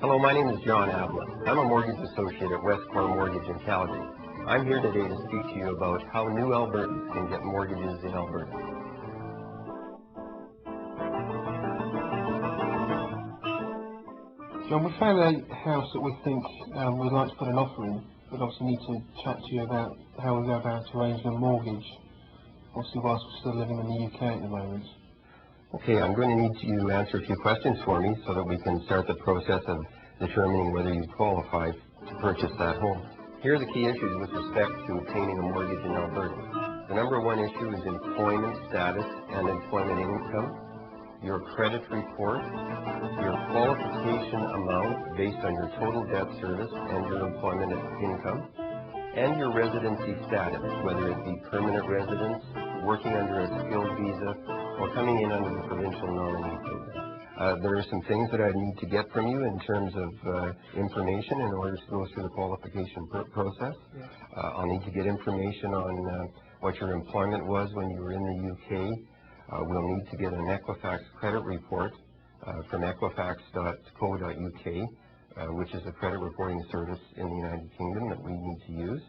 Hello, my name is John Abla. I'm a mortgage associate at Westcor Mortgage in Calgary. I'm here today to speak to you about how new Albertans can get mortgages in Alberta. John, we found a house that we think we'd like to put an offer in, but obviously need to chat to you about how we go about arranging a mortgage, obviously whilst we're still living in the UK at the moment. Okay, I'm going to need you to answer a few questions for me so that we can start the process of determining whether you qualify to purchase that home. Here are the key issues with respect to obtaining a mortgage in Alberta. The number one issue is employment status and employment income, your credit report, your qualification amount based on your total debt service and your employment income, and your residency status, whether it be permanent residence, working under a skilled visa, or coming in under the provincial nominee program. There are some things that I need to get from you in terms of information in order to go through the qualification process. I'll need to get information on what your employment was when you were in the UK. We'll need to get an Equifax credit report from equifax.co.uk, which is a credit reporting service in the United Kingdom that we need to use.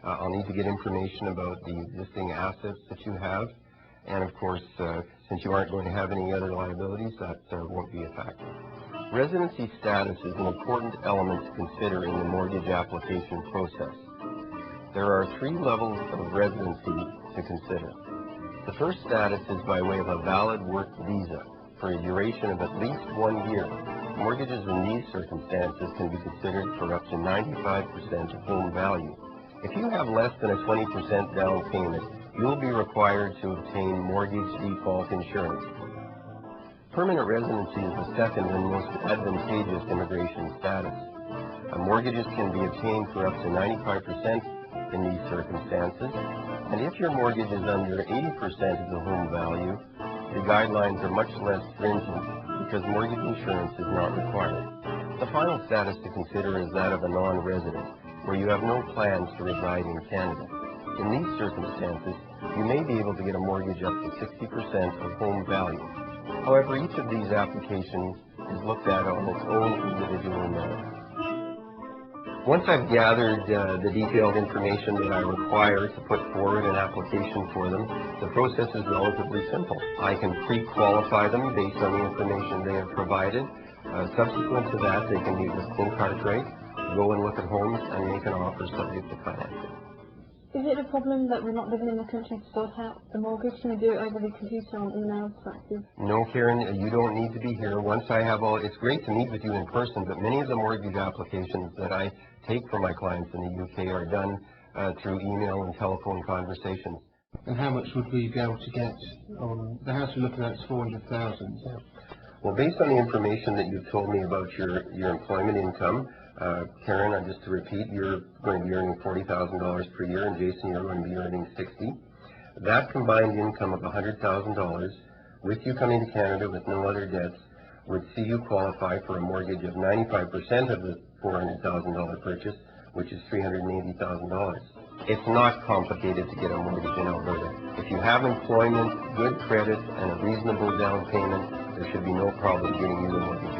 I'll need to get information about the existing assets that you have. And of course, since you aren't going to have any other liabilities, that won't be a factor. Residency status is an important element to consider in the mortgage application process. There are 3 levels of residency to consider. The first status is by way of a valid work visa for a duration of at least 1 year. Mortgages in these circumstances can be considered for up to 95% of home value. If you have less than a 20% down payment, you'll be required to obtain mortgage default insurance. Permanent residency is the second and most advantageous immigration status. Mortgages can be obtained for up to 95% in these circumstances, and if your mortgage is under 80% of the home value, the guidelines are much less stringent because mortgage insurance is not required. The final status to consider is that of a non-resident, where you have no plans to reside in Canada. In these circumstances, you may be able to get a mortgage up to 60% of home value. However, each of these applications is looked at on its own individual merit. Once I've gathered the detailed information that I require to put forward an application for them, the process is relatively simple. I can pre-qualify them based on the information they have provided. Subsequent to that, they can meet with Clint Cartwright, go and look at homes, and make an offer subject to financing. Is it a problem that we're not living in the country to sort out the mortgage? Can we do it over the computer on email, faxes? No, Karen, you don't need to be here. Once I have all, it's great to meet with you in person, but many of the mortgage applications that I take for my clients in the UK are done through email and telephone conversations. And how much would we be able to get on the house we're looking at? Is 400,000. Yeah. Well, based on the information that you've told me about your employment income, Karen, just to repeat, you're going to be earning $40,000 per year, and Jason, you're going to be earning $60,000. That combined income of $100,000, with you coming to Canada with no other debts, would see you qualify for a mortgage of 95% of the $400,000 purchase, which is $380,000. It's not complicated to get a mortgage in Alberta. If you have employment, good credit, and a reasonable down payment, there should be no problem getting you a mortgage.